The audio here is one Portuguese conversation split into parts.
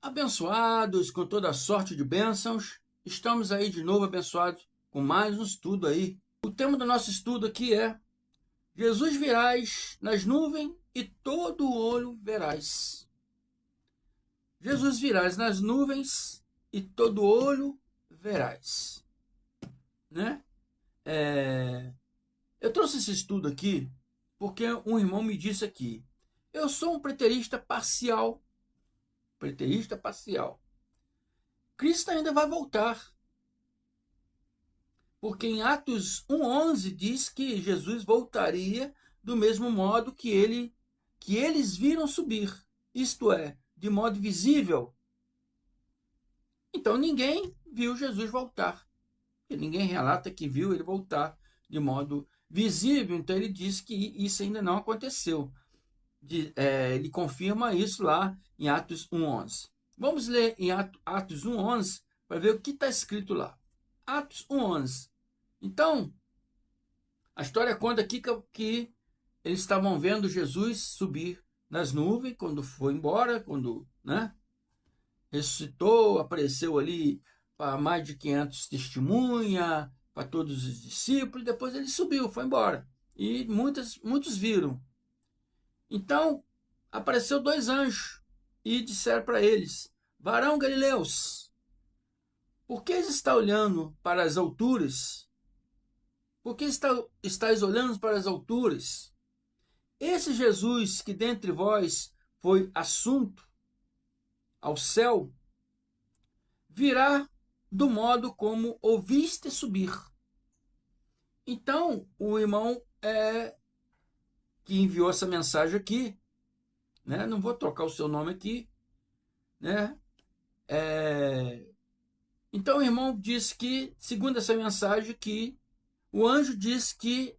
Abençoados com toda sorte de bênçãos, estamos aí de novo abençoados com mais um estudo aí. O tema do nosso estudo aqui é Jesus virás nas nuvens e todo olho verás. Jesus virás nas nuvens e todo olho verás. Né? Eu trouxe esse estudo aqui porque um irmão me disse aqui, eu sou um preterista parcial. Preterista parcial. Cristo ainda vai voltar. Porque em Atos 1:11 diz que Jesus voltaria do mesmo modo que eles viram subir, isto é, de modo visível. Então ninguém viu Jesus voltar. E ninguém relata que viu ele voltar de modo visível. Então ele diz que isso ainda não aconteceu. Ele confirma isso lá em Atos 1:11. Vamos ler em Atos 1:11 para ver o que está escrito lá. Atos 1:11. Então, a história conta aqui que eles estavam vendo Jesus subir nas nuvens quando foi embora, quando ressuscitou, apareceu ali para mais de 500 testemunhas, para todos os discípulos, depois ele subiu, foi embora. E muitos viram. Então, apareceu dois anjos e disseram para eles, varão Galileus, por que está olhando para as alturas? Por que estáis olhando para as alturas? Esse Jesus que dentre vós foi assunto ao céu, virá do modo como ouviste subir. Então, o irmão que enviou essa mensagem aqui, não vou trocar o seu nome aqui, então o irmão disse que, segundo essa mensagem, que o anjo diz que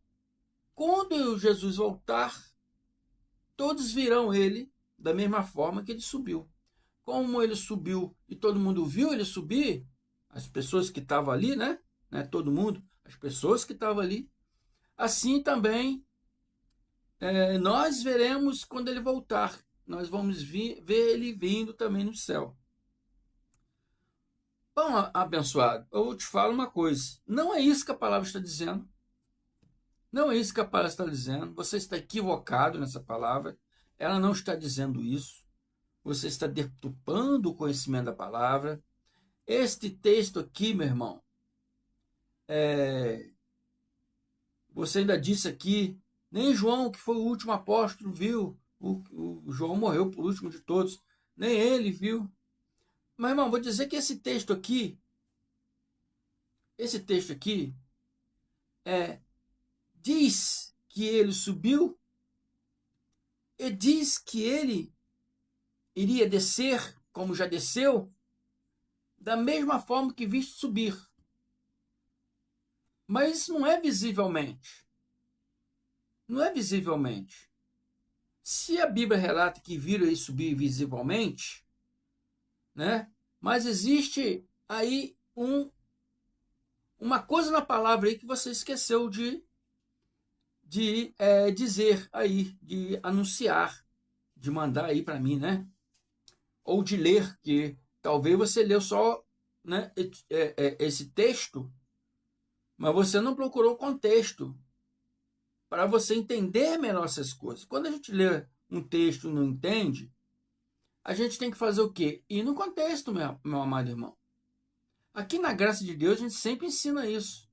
quando Jesus voltar, todos virão ele da mesma forma que ele subiu. Como ele subiu e todo mundo viu ele subir, as pessoas que estavam ali, todo mundo, as pessoas que estavam ali, assim também nós veremos quando ele voltar. Nós vamos ver ele vindo também no céu. Bom, abençoado, eu te falo uma coisa. Não é isso que a palavra está dizendo. Não é isso que a palavra está dizendo. Você está equivocado nessa palavra. Ela não está dizendo isso. Você está deturpando o conhecimento da palavra. Este texto aqui, meu irmão, você ainda disse aqui, nem João, que foi o último apóstolo, viu. O João morreu por último de todos. Nem ele viu. Mas, irmão, vou dizer que esse texto aqui diz que ele subiu e diz que ele iria descer, como já desceu, da mesma forma que viste subir. Mas não é visivelmente. Não é visivelmente. Se a Bíblia relata que viram ele subir visivelmente, mas existe aí uma coisa na palavra aí que você esqueceu de dizer aí, de anunciar, de mandar aí para mim, ou de ler, que talvez você leu só esse texto, mas você não procurou o contexto para você entender melhor essas coisas. Quando a gente lê um texto e não entende, a gente tem que fazer o quê? Ir no contexto, meu amado irmão. Aqui na graça de Deus a gente sempre ensina isso.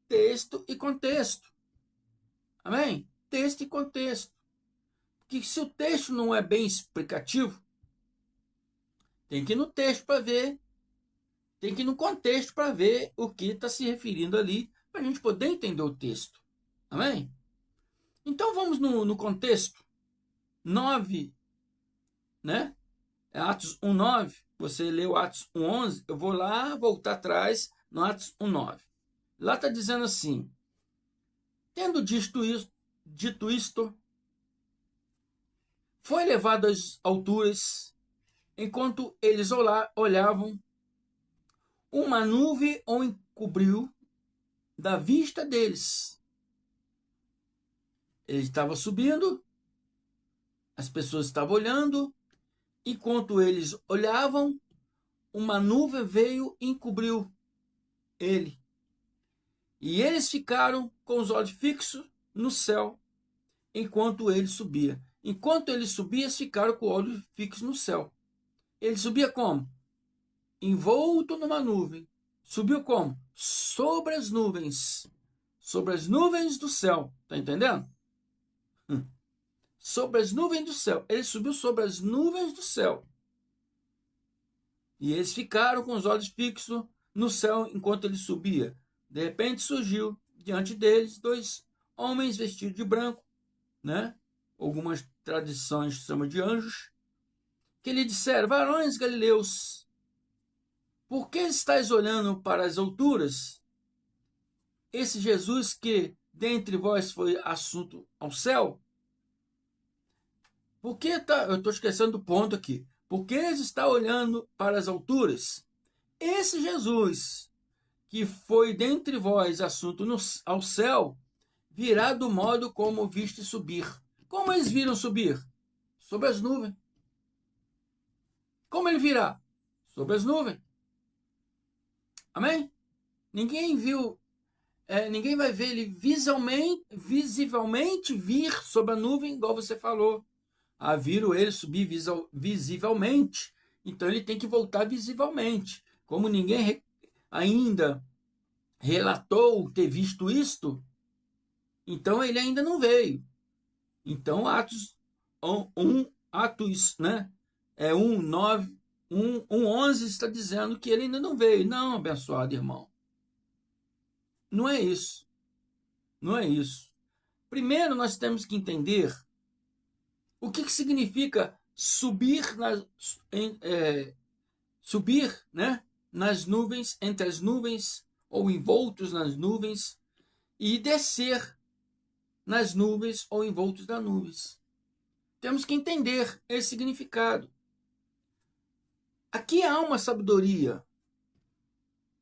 Texto e contexto. Amém? Texto e contexto. Porque se o texto não é bem explicativo, tem que ir no texto para ver, tem que ir no contexto para ver o que está se referindo ali, para a gente poder entender o texto. Amém? Então vamos no contexto. 9, Atos 1:9. Você leu Atos 1:11. Eu vou lá, voltar atrás no Atos 1:9. Lá está dizendo assim: tendo dito isto, foi levado às alturas, enquanto eles olhavam, uma nuvem o encobriu da vista deles. Ele estava subindo, as pessoas estavam olhando, enquanto eles olhavam, uma nuvem veio e encobriu ele. E eles ficaram com os olhos fixos no céu, enquanto ele subia. Enquanto ele subia, eles ficaram com os olhos fixos no céu. Ele subia como? Envolto numa nuvem. Subiu como? Sobre as nuvens. Sobre as nuvens do céu. Tá entendendo? Sobre as nuvens do céu. Ele subiu sobre as nuvens do céu. E eles ficaram com os olhos fixos no céu enquanto ele subia. De repente surgiu diante deles 2 homens vestidos de branco, né? Algumas tradições chamam de anjos, que lhe disseram: varões galileus, por que estáis olhando para as alturas? Esse Jesus que dentre vós foi assunto ao céu? Por que eu estou esquecendo do ponto aqui. Por que está olhando para as alturas? Esse Jesus que foi dentre vós assunto ao céu, virá do modo como viste subir. Como eles viram subir? Sobre as nuvens. Como ele virá? Sobre as nuvens. Amém? Ninguém viu, ninguém vai ver ele visivelmente vir sobre a nuvem, igual você falou. Viram ele subir visivelmente. Então ele tem que voltar visivelmente. Como ninguém ainda relatou ter visto isto, então ele ainda não veio. Então Atos 1, né? 1:11 está dizendo que ele ainda não veio. Não, abençoado irmão. Não é isso. Não é isso. Primeiro nós temos que entender o que significa subir, subir, né? Nas nuvens, entre as nuvens, ou envoltos nas nuvens, e descer nas nuvens ou envoltos nas nuvens. Temos que entender esse significado. Aqui há uma sabedoria.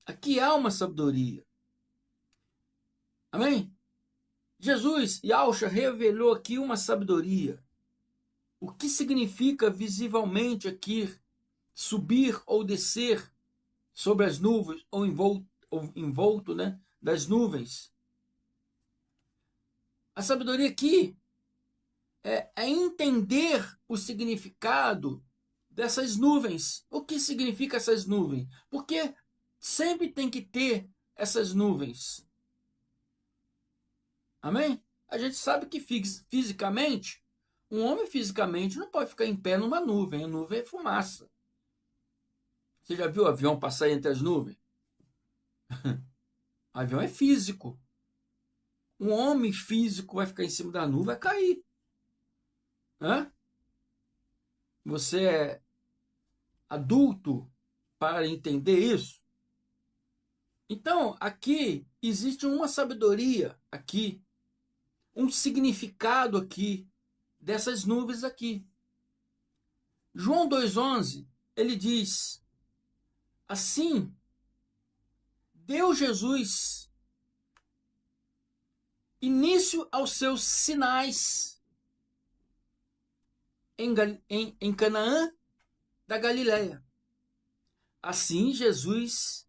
Aqui há uma sabedoria. Amém? Jesus, Yahshua, revelou aqui uma sabedoria. O que significa visivelmente aqui subir ou descer sobre as nuvens ou envolto, né, das nuvens? A sabedoria aqui é entender o significado dessas nuvens. O que significa essas nuvens? Porque sempre tem que ter essas nuvens. Amém? A gente sabe que fisicamente, um homem fisicamente não pode ficar em pé numa nuvem. A nuvem é fumaça. Você já viu o avião passar entre as nuvens? O avião é físico. Um homem físico vai ficar em cima da nuvem, vai cair. Hã? Você é adulto para entender isso? Então, aqui existe uma sabedoria aqui, um significado aqui dessas nuvens aqui. João 2,11, ele diz: assim, deu Jesus início aos seus sinais em Canaã da Galileia. Assim, Jesus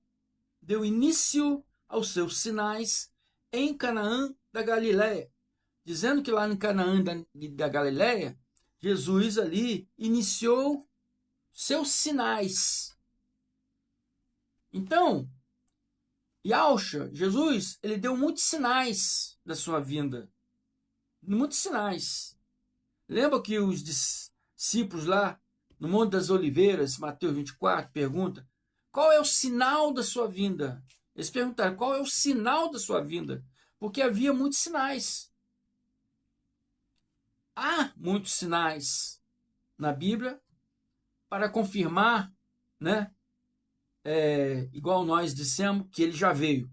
deu início aos seus sinais em Canaã da Galileia. Dizendo que lá em Canaã da Galileia, Jesus ali iniciou seus sinais. Então, Yahshua, Jesus, ele deu muitos sinais da sua vinda. Muitos sinais. Lembra que os discípulos lá no Monte das Oliveiras, Mateus 24, perguntam: qual é o sinal da sua vinda? Eles perguntaram: qual é o sinal da sua vinda? Porque havia muitos sinais. Há muitos sinais na Bíblia para confirmar, né? Igual nós dissemos, que ele já veio.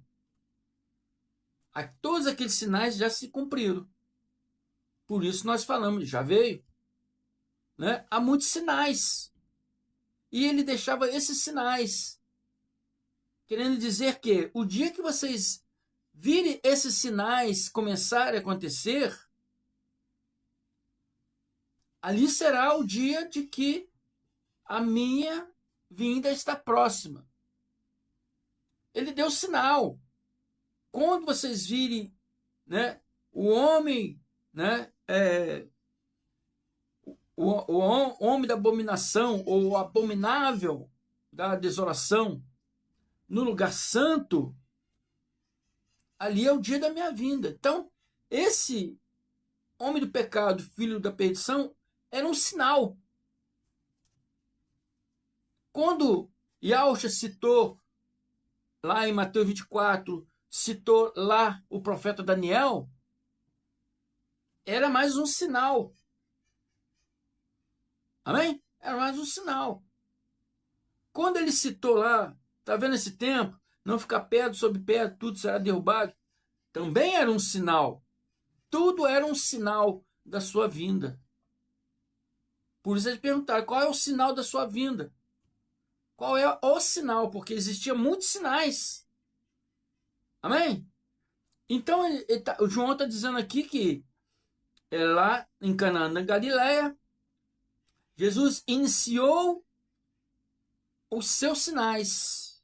Todos aqueles sinais já se cumpriram. Por isso nós falamos, já veio. Né? Há muitos sinais. E ele deixava esses sinais, querendo dizer que o dia que vocês virem esses sinais começarem a acontecer, ali será o dia de que a minha vinda está próxima. Ele deu sinal. Quando vocês virem, né, o homem, né, o homem da abominação, ou o abominável da desolação, no lugar santo, ali é o dia da minha vinda. Então, esse homem do pecado, filho da perdição, era um sinal. Quando Yahshua citou, lá em Mateus 24, citou lá o profeta Daniel, era mais um sinal. Amém? Era mais um sinal. Quando ele citou lá, está vendo esse tempo? Não ficar pedra sobre pedra, tudo será derrubado. Também era um sinal. Tudo era um sinal da sua vinda. Por isso eles perguntaram, qual é o sinal da sua vinda? Qual é o sinal? Porque existiam muitos sinais. Amém? Então, o João está dizendo aqui que lá em Canaã, na Galileia, Jesus iniciou os seus sinais.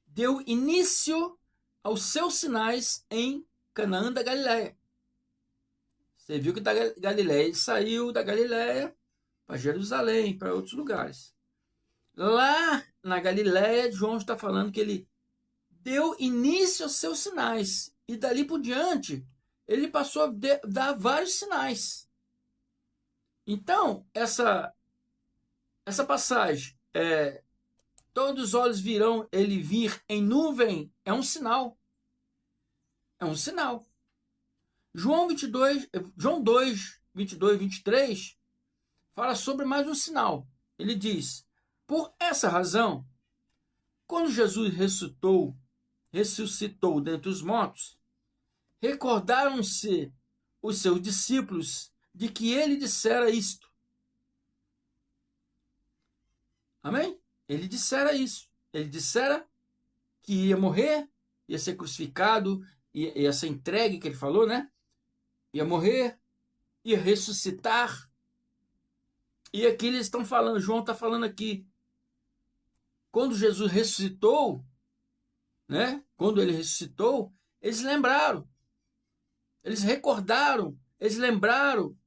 Deu início aos seus sinais em Canaã da Galileia. Você viu que da Galileia ele saiu da Galileia para Jerusalém, para outros lugares. Lá na Galileia, João está falando que ele deu início aos seus sinais. E dali por diante, ele passou a dar vários sinais. Então, essa passagem, todos os olhos virão ele vir em nuvem, é um sinal. É um sinal. João 2, 22, 23, fala sobre mais um sinal. Ele diz, por essa razão, quando Jesus ressuscitou dentre os mortos, recordaram-se os seus discípulos de que ele dissera isto. Amém? Ele dissera isso. Ele dissera que ia morrer, ia ser crucificado, ia ser entregue, que ele falou, né? Ia morrer, ia ressuscitar. E aqui eles estão falando, João está falando aqui, quando Jesus ressuscitou, né? Quando ele ressuscitou, eles lembraram, eles recordaram, eles lembraram,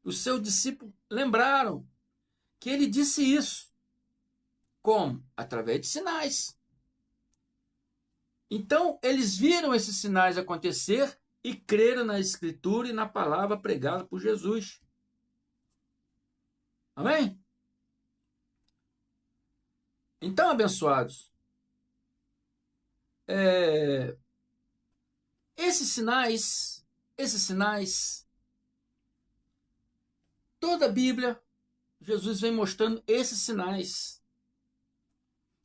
os seus discípulos lembraram que ele disse isso. Como? Através de sinais. Então, eles viram esses sinais acontecer e creram na Escritura e na palavra pregada por Jesus. Amém? Então, abençoados, esses sinais, toda a Bíblia, Jesus vem mostrando esses sinais.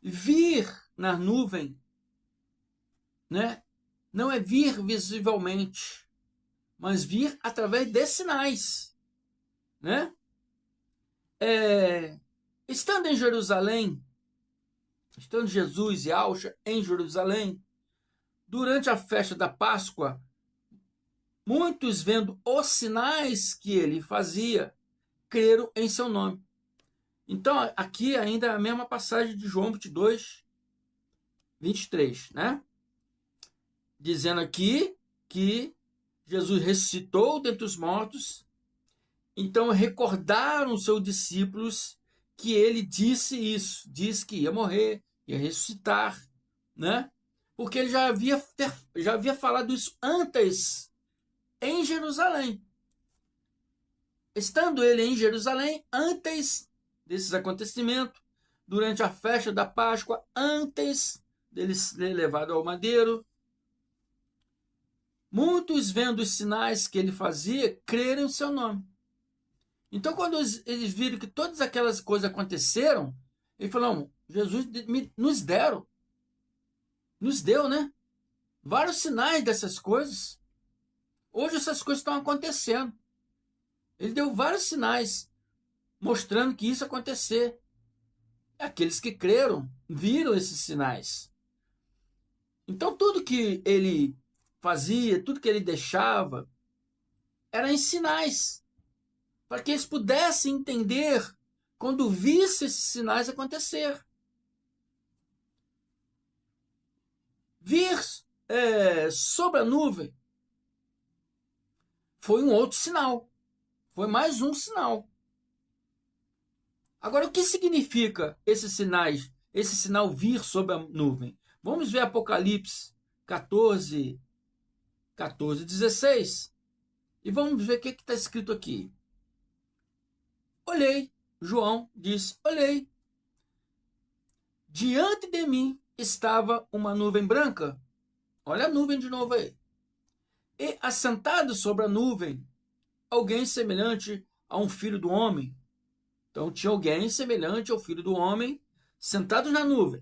Vir na nuvem, né? Não é vir visivelmente, mas vir através de sinais, né? Estando em Jerusalém, estando Jesus e Yahshua em Jerusalém, durante a festa da Páscoa, muitos vendo os sinais que ele fazia, creram em seu nome. Então, aqui ainda é a mesma passagem de João 22, 23, né? Dizendo aqui que Jesus ressuscitou dentre os mortos, então recordaram os seus discípulos que ele disse isso, disse que ia morrer, ia ressuscitar, né? Porque ele já havia falado isso antes em Jerusalém. Estando ele em Jerusalém, antes desses acontecimentos, durante a festa da Páscoa, antes dele ser levado ao madeiro, muitos vendo os sinais que ele fazia, creram em seu nome. Então, quando eles viram que todas aquelas coisas aconteceram, eles falaram, Jesus nos deu, né? Vários sinais dessas coisas. Hoje essas coisas estão acontecendo. Ele deu vários sinais mostrando que isso ia acontecer. Aqueles que creram viram esses sinais. Então, tudo que ele fazia, tudo que ele deixava, era em sinais, para que eles pudessem entender quando visse esses sinais acontecer. Vir sobre a nuvem foi um outro sinal. Foi mais um sinal. Agora, o que significa esses sinais? Esse sinal vir sobre a nuvem? Vamos ver Apocalipse 14, 16. E vamos ver o que está escrito aqui. Olhei, João disse, olhei. Diante de mim estava uma nuvem branca. Olha a nuvem de novo aí. E assentado sobre a nuvem, alguém semelhante a um filho do homem. Então tinha alguém semelhante ao filho do homem sentado na nuvem.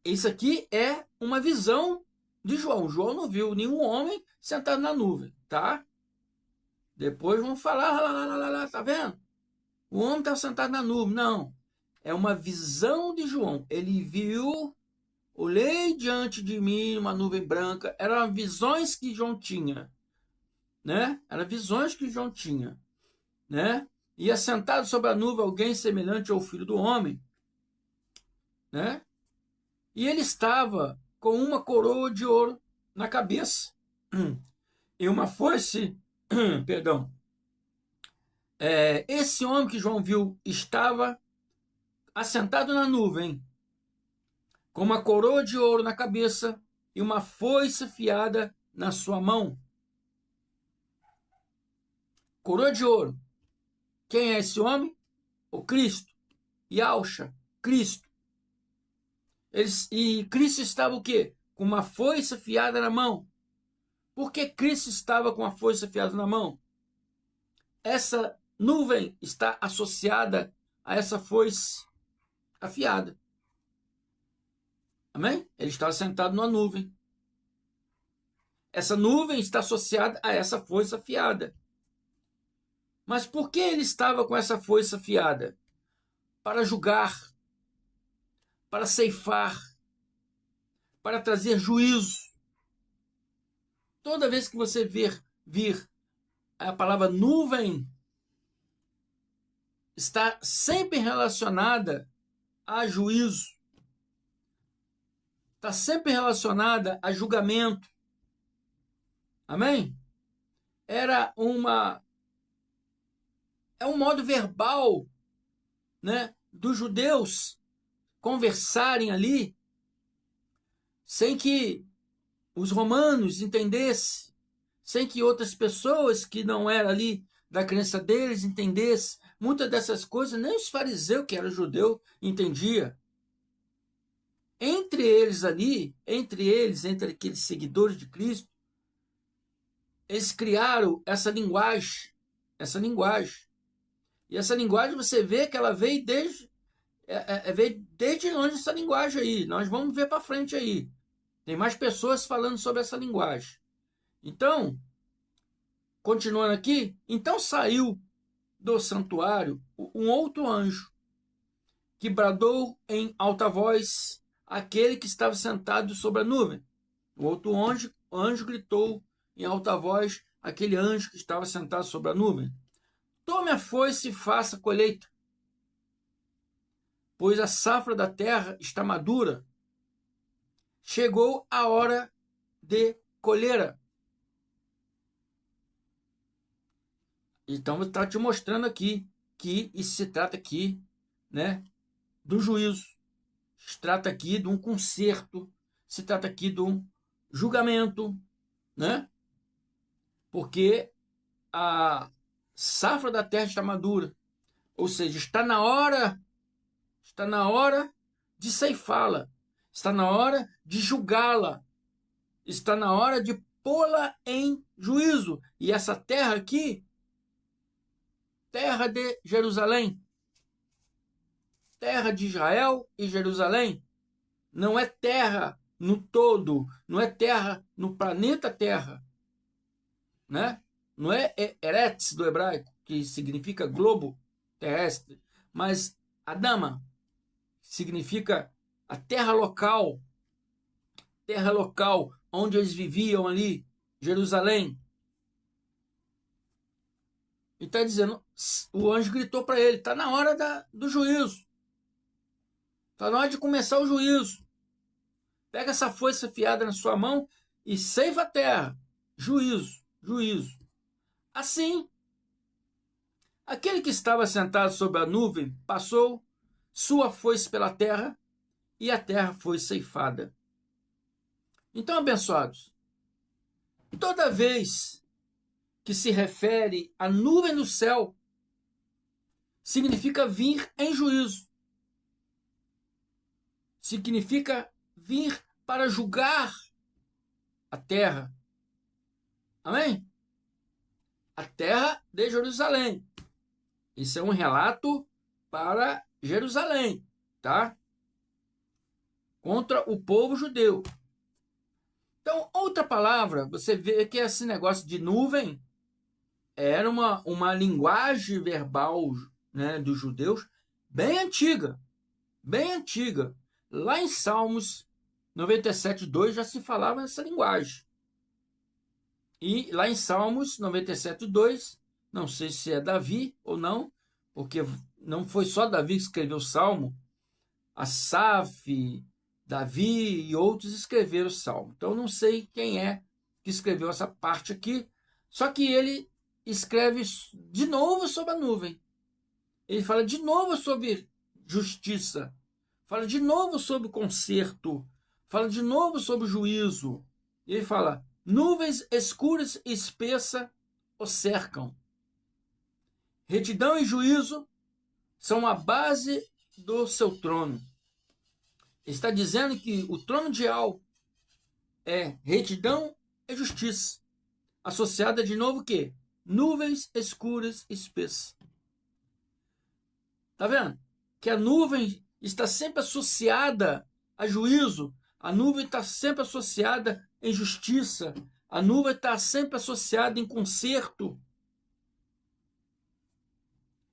Isso aqui é uma visão de João. João não viu nenhum homem sentado na nuvem, tá? Depois vão falar, tá vendo? O homem está sentado na nuvem. Não. É uma visão de João. Ele viu, olhei diante de mim uma nuvem branca. Eram visões que João tinha, né? Eram visões que João tinha, né? E assentado sobre a nuvem alguém semelhante ao filho do homem, né? E ele estava com uma coroa de ouro na cabeça e uma foice, perdão. Esse homem que João viu estava assentado na nuvem, com uma coroa de ouro na cabeça e uma foice afiada na sua mão. Coroa de ouro. Quem é esse homem? O Cristo. Yahshua, Cristo. E Cristo estava o quê? Com uma foice afiada na mão. Por que Cristo estava com a foice afiada na mão? Essa nuvem está associada a essa foice afiada. Amém? Ele estava sentado numa nuvem. Essa nuvem está associada a essa foice afiada. Mas por que ele estava com essa foice afiada? Para julgar, para ceifar, para trazer juízo. Toda vez que você vir a palavra nuvem, está sempre relacionada a juízo. Está sempre relacionada a julgamento. Amém? É um modo verbal, né, dos judeus conversarem ali sem que os romanos entendessem, sem que outras pessoas que não eram ali da crença deles entendessem. Muitas dessas coisas nem os fariseus, que eram judeu, entendia. Entre entre aqueles seguidores de Cristo, eles criaram essa linguagem. E essa linguagem você vê que ela veio desde longe, essa linguagem aí. Nós vamos ver para frente aí. Tem mais pessoas falando sobre essa linguagem. Então, continuando aqui, então saiu do santuário um outro anjo, que bradou em alta voz aquele que estava sentado sobre a nuvem. O outro anjo gritou em alta voz aquele anjo que estava sentado sobre a nuvem: tome a foice e faça colheita, pois a safra da terra está madura. Chegou a hora de colheita. Então está te mostrando aqui que isso se trata aqui, né, do juízo. Se trata aqui de um conserto, se trata aqui de um julgamento, né? Porque a safra da terra está madura, ou seja, está na hora de ceifá-la, está na hora de julgá-la, está na hora de pô-la em juízo. E essa terra aqui, terra de Jerusalém, terra de Israel e Jerusalém, não é terra no todo, não é terra no planeta Terra, né? Não é Eretz do hebraico, que significa globo terrestre, mas Adama significa a terra local onde eles viviam ali, Jerusalém. E está dizendo, o anjo gritou para ele, está na hora do juízo. Está na hora de começar o juízo. Pega essa foice afiada na sua mão e ceifa a terra. Juízo, juízo. Assim, aquele que estava sentado sobre a nuvem passou sua foice pela terra e a terra foi ceifada. Então, abençoados, toda vez que se refere à nuvem do céu, significa vir em juízo. Significa vir para julgar a terra. Amém? A terra de Jerusalém. Isso é um relato para Jerusalém, tá? Contra o povo judeu. Então, outra palavra, você vê que esse negócio de nuvem era uma linguagem verbal, né, dos judeus bem antiga. Bem antiga. Lá em Salmos 97:2 já se falava essa linguagem. E lá em Salmos 97:2, não sei se é Davi ou não, porque não foi só Davi que escreveu o Salmo, Asaf, Davi e outros escreveram o Salmo. Então não sei quem é que escreveu essa parte aqui, só que ele escreve de novo sobre a nuvem. Ele fala de novo sobre justiça, fala de novo sobre conserto, fala de novo sobre juízo. E ele fala, nuvens escuras e espessas o cercam. Retidão e juízo são a base do seu trono. Está dizendo que o trono de Al é retidão e justiça, associada de novo o quê? Nuvens escuras e espessas. Tá vendo? Que a nuvem está sempre associada a juízo, a nuvem está sempre associada em justiça, a nuvem está sempre associada em conserto.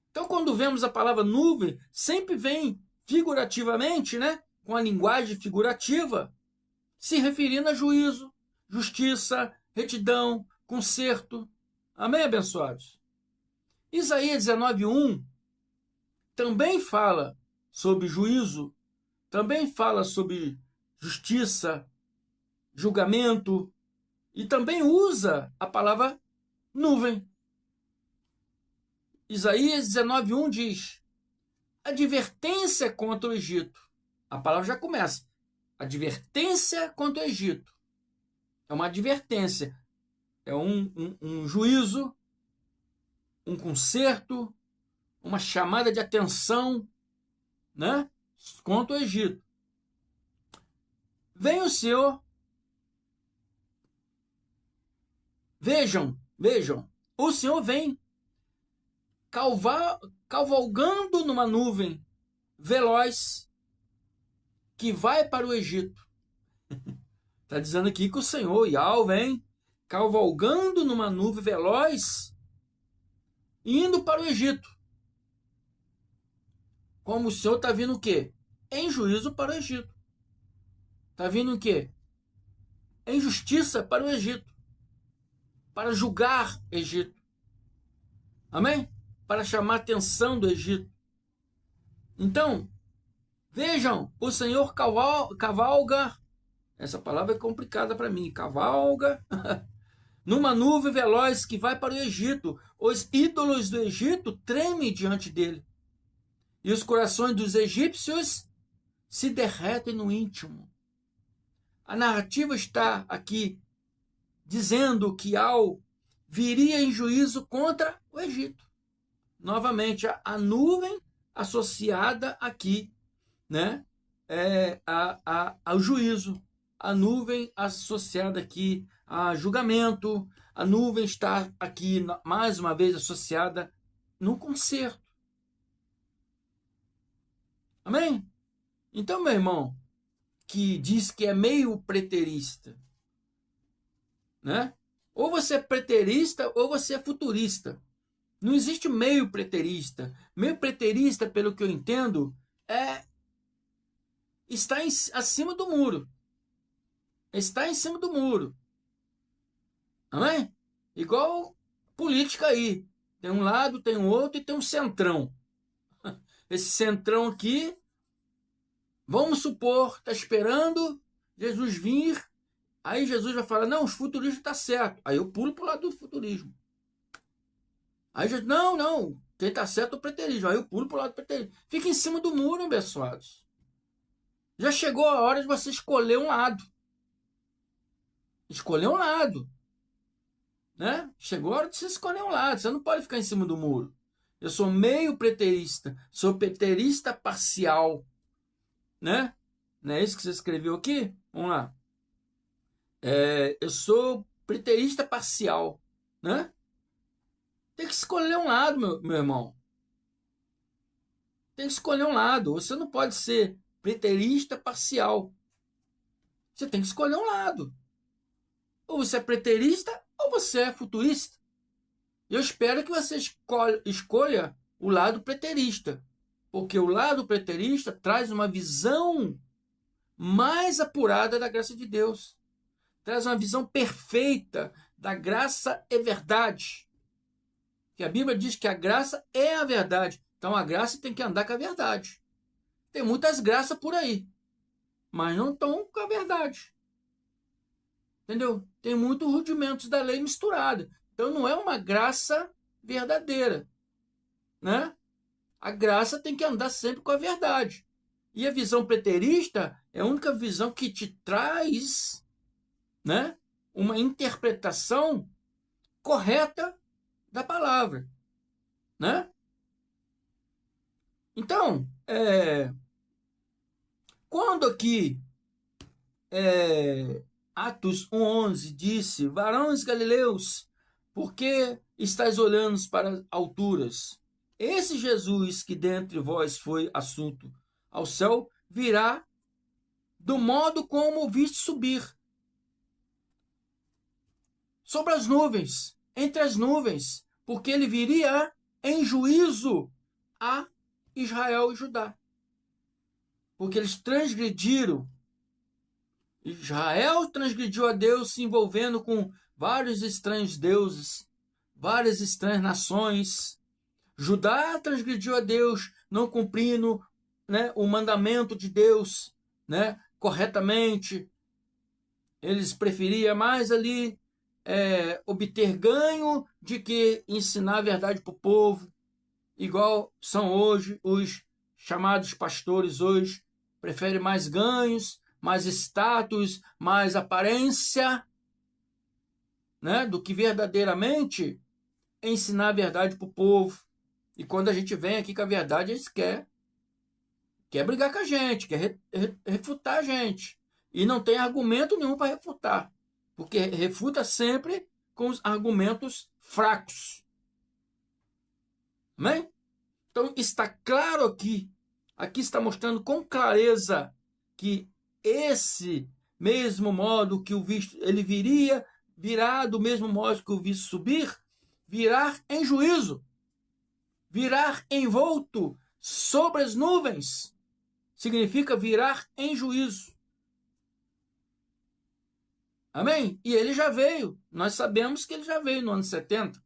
Então, quando vemos a palavra nuvem, sempre vem figurativamente, né? Com a linguagem figurativa, se referindo a juízo, justiça, retidão, conserto. Amém, abençoados? Isaías 19:1 também fala sobre juízo, também fala sobre justiça, julgamento, e também usa a palavra nuvem. Isaías 19:1 diz, advertência contra o Egito. A palavra já começa. Advertência contra o Egito. É uma advertência. É um juízo, um conserto, uma chamada de atenção, né, contra o Egito. Vem o Senhor. Vejam, o Senhor vem cavalgando numa nuvem veloz que vai para o Egito. Está dizendo aqui que o Senhor, Yahweh, vem cavalgando numa nuvem veloz, indo para o Egito. Como o Senhor está vindo o quê? Em juízo para o Egito. Está vindo o quê? Em justiça para o Egito. Para julgar o Egito. Amém? Para chamar a atenção do Egito. Então, vejam, o Senhor cavalga, essa palavra é complicada para mim, cavalga, numa nuvem veloz que vai para o Egito. Os ídolos do Egito tremem diante dele. E os corações dos egípcios se derretem no íntimo. A narrativa está aqui dizendo que Al viria em juízo contra o Egito. Novamente, a nuvem associada aqui, né, ao juízo. A nuvem associada aqui a julgamento. A nuvem está aqui, mais uma vez, associada no conserto. Amém? Então, meu irmão, que diz que é meio preterista, né? Ou você é preterista ou você é futurista. Não existe meio preterista. Meio preterista, pelo que eu entendo, está acima do muro. Está em cima do muro. Amém? Igual política aí. Tem um lado, tem um outro e tem um centrão. Esse centrão aqui, vamos supor, está esperando Jesus vir. Aí Jesus vai falar, não, os futuristas estão certo. Aí eu pulo para o lado do futurismo. Aí Jesus, não, quem está certo é o preterismo. Aí eu pulo para o lado do preterismo. Fica em cima do muro, abençoados. Já chegou a hora de você escolher um lado. Escolher um lado. Né? Chegou a hora de você escolher um lado. Você não pode ficar em cima do muro. Eu sou meio preterista. Sou preterista parcial. Né? Não é isso que você escreveu aqui? Vamos lá. Eu sou preterista parcial. Né? Tem que escolher um lado, meu irmão. Tem que escolher um lado. Você não pode ser preterista parcial. Você tem que escolher um lado. Ou você é preterista ou você é futurista. Eu espero que você escolha o lado preterista. Porque o lado preterista traz uma visão mais apurada da graça de Deus. Traz uma visão perfeita da graça e verdade. Que a Bíblia diz que a graça é a verdade. Então a graça tem que andar com a verdade. Tem muitas graças por aí, mas não estão com a verdade. Entendeu? Tem muitos rudimentos da lei misturada. Então não é uma graça verdadeira. Né? A graça tem que andar sempre com a verdade. E a visão preterista é a única visão que te traz, né, uma interpretação correta da palavra. Né? Então, quando aqui Atos 1:11 disse, varões galileus, por que estáis olhando para as alturas? Esse Jesus que dentre vós foi assunto ao céu, virá do modo como o viste subir. Sobre as nuvens, entre as nuvens, porque ele viria em juízo a Israel e Judá. Porque eles transgrediram. Israel transgrediu a Deus, se envolvendo com vários estranhos deuses, várias estranhas nações. Judá transgrediu a Deus, não cumprindo, né, o mandamento de Deus, né, corretamente. Eles preferiam mais ali obter ganho de que ensinar a verdade para o povo, igual são hoje os chamados pastores hoje, preferem mais ganhos, mais status, mais aparência, né, do que verdadeiramente ensinar a verdade para o povo. E quando a gente vem aqui com a verdade, eles quer brigar com a gente, quer refutar a gente. E não tem argumento nenhum para refutar, porque refuta sempre com os argumentos fracos. Amém? Então está claro aqui está mostrando com clareza que esse mesmo modo que o visto, ele virá do mesmo modo que o visto subir, virá em juízo, virá envolto sobre as nuvens, significa virar em juízo. Amém? E ele já veio, nós sabemos que ele já veio no ano 70.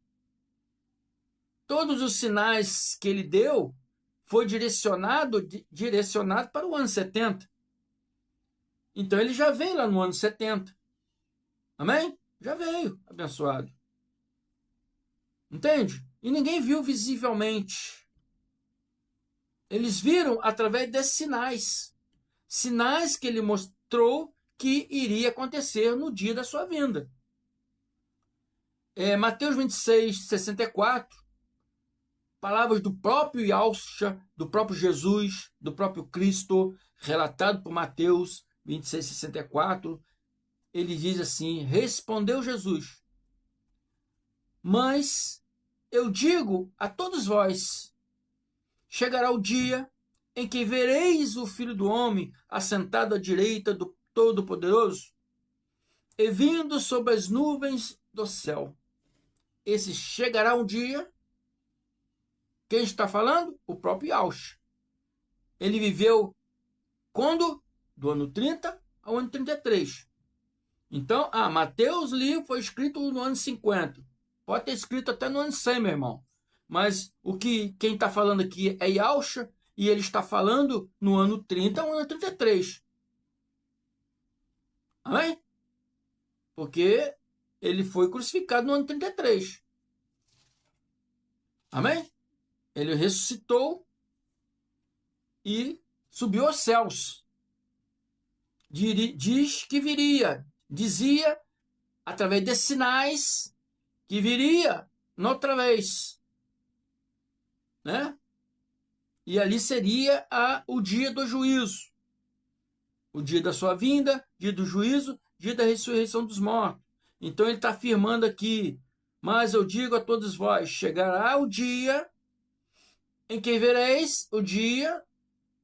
Todos os sinais que ele deu foi direcionado para o ano 70. Então ele já veio lá no ano 70. Amém? Já veio, abençoado. Entende? E ninguém viu visivelmente. Eles viram através desses sinais. Sinais que ele mostrou que iria acontecer no dia da sua vinda. Mateus 26, 64. Palavras do próprio Yahshua, do próprio Jesus, do próprio Cristo, relatado por Mateus 26, 64. Ele diz assim, respondeu Jesus, mas eu digo a todos vós, chegará o dia em que vereis o Filho do Homem assentado à direita do Todo-Poderoso e vindo sobre as nuvens do céu. Esse chegará um dia. Quem está falando? O próprio Yahshua. Ele viveu quando? Do ano 30 ao ano 33. Então, Mateus livro foi escrito no ano 50. Pode ter escrito até no ano 100, meu irmão. mas quem está falando aqui é Yahshua, e ele está falando no ano 30 ou ano 33. Amém? Porque ele foi crucificado no ano 33. Amém? Ele ressuscitou e subiu aos céus. Diz que viria, dizia, através de sinais, que viria noutra vez. Né? E ali seria o dia do juízo. O dia da sua vinda, dia do juízo, dia da ressurreição dos mortos. Então ele está afirmando aqui, mas eu digo a todos vós, chegará o dia em que vereis o dia,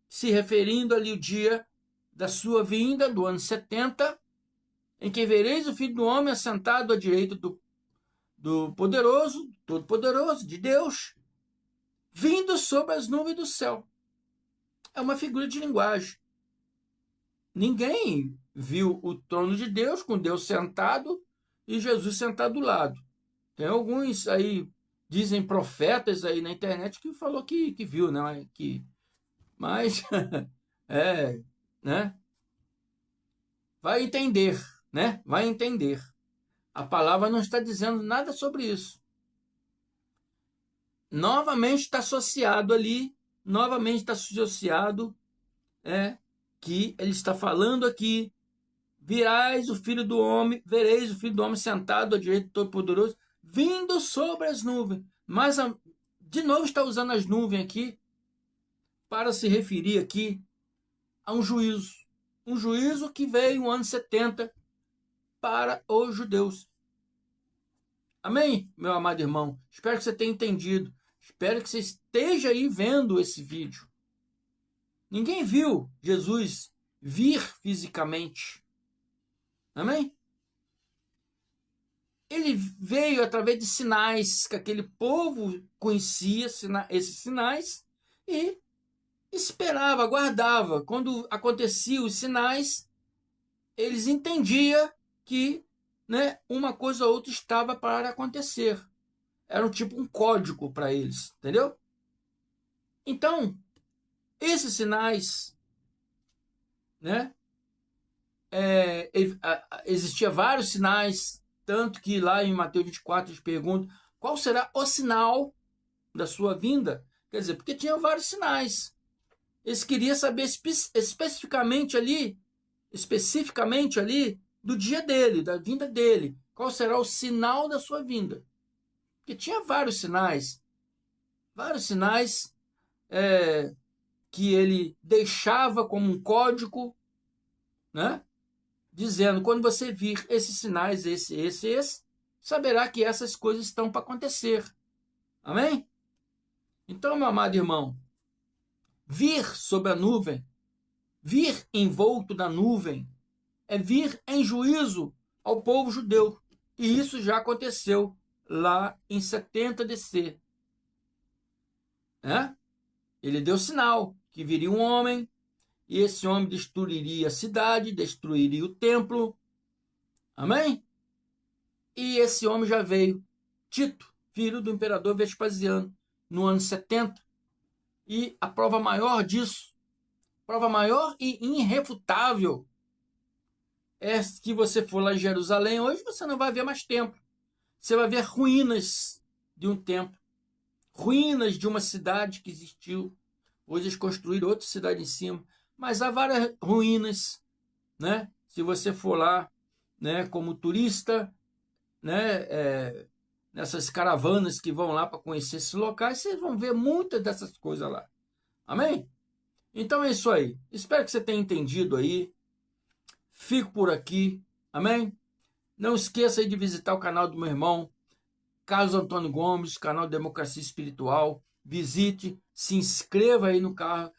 se referindo ali o dia da sua vinda, do ano 70, em que vereis o Filho do Homem assentado à direita do poderoso, todo-poderoso, de Deus, vindo sobre as nuvens do céu. É uma figura de linguagem. Ninguém viu o trono de Deus com Deus sentado e Jesus sentado do lado. Tem alguns aí, dizem profetas aí na internet que falou que viu, né? Mas, né? Vai entender, né? Vai entender. A palavra não está dizendo nada sobre isso. Novamente está associado ali, que ele está falando aqui, vereis o Filho do Homem sentado à direita do Todo-Poderoso, vindo sobre as nuvens. Mas, de novo, está usando as nuvens aqui para se referir aqui a um juízo. Um juízo que veio no ano 70 para os judeus. Amém, meu amado irmão? Espero que você tenha entendido. Espero que você esteja aí vendo esse vídeo. Ninguém viu Jesus vir fisicamente. Amém? Ele veio através de sinais que aquele povo conhecia, esses sinais, e esperava, aguardava. Quando aconteciam os sinais, eles entendiam que, né, uma coisa ou outra estava para acontecer. Era um código para eles, entendeu? Então, esses sinais, né, existia vários sinais, tanto que lá em Mateus 24 eles perguntam qual será o sinal da sua vinda. Quer dizer, porque tinha vários sinais. Eles queriam saber especificamente ali do dia dele, da vinda dele. Qual será o sinal da sua vinda? Porque tinha vários sinais que ele deixava como um código, né? Dizendo, quando você vir esses sinais, esse, saberá que essas coisas estão para acontecer. Amém? Então, meu amado irmão, vir sobre a nuvem, vir envolto na nuvem, é vir em juízo ao povo judeu. E isso já aconteceu lá em 70 DC. Ele deu sinal que viria um homem, e esse homem destruiria a cidade, destruiria o templo. Amém? E esse homem já veio, Tito, filho do imperador Vespasiano, no ano 70. E a prova maior disso, prova maior e irrefutável, é que você for lá em Jerusalém, hoje você não vai ver mais templo. Você vai ver ruínas de um templo, ruínas de uma cidade que existiu. Hoje eles construíram outra cidade em cima, mas há várias ruínas, né? Se você for lá, né, como turista, né, nessas caravanas que vão lá para conhecer esses locais, vocês vão ver muitas dessas coisas lá. Amém? Então é isso aí. Espero que você tenha entendido aí. Fico por aqui. Amém? Não esqueça aí de visitar o canal do meu irmão Carlos Antônio Gomes, canal Democracia Espiritual. Visite, se inscreva aí no canal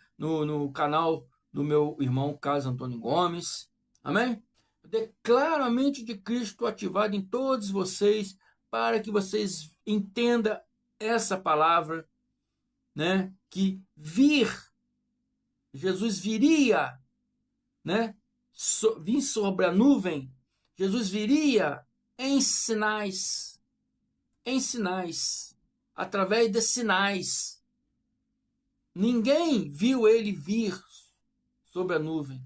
do meu irmão Carlos Antônio Gomes. Amém? Declaro a mente de Cristo ativada em todos vocês, para que vocês entendam essa palavra, né? Que Jesus viria, né? Vir sobre a nuvem, Jesus viria em sinais, através de sinais. Ninguém viu ele vir sobre a nuvem.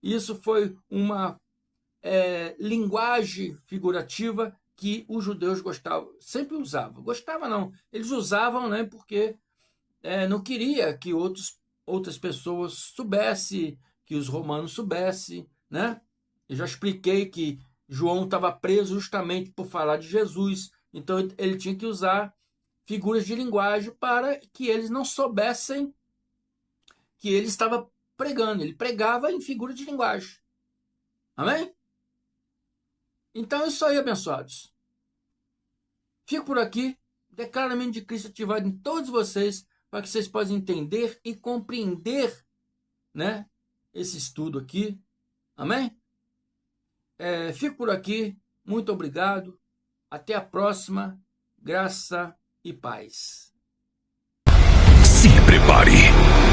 Isso foi uma linguagem figurativa que os judeus gostavam, sempre usavam. Gostava não, eles usavam, né, porque não queria que outras pessoas soubessem, que os romanos soubessem, né? Eu já expliquei que João estava preso justamente por falar de Jesus, então ele tinha que usar figuras de linguagem para que eles não soubessem que ele estava pregando. Ele pregava em figura de linguagem. Amém? Então é isso aí, abençoados. Fico por aqui. Declaramento de Cristo ativado em todos vocês, para que vocês possam entender e compreender, né, esse estudo aqui. Amém? Fico por aqui. Muito obrigado. Até a próxima. Graça e paz. Se prepare.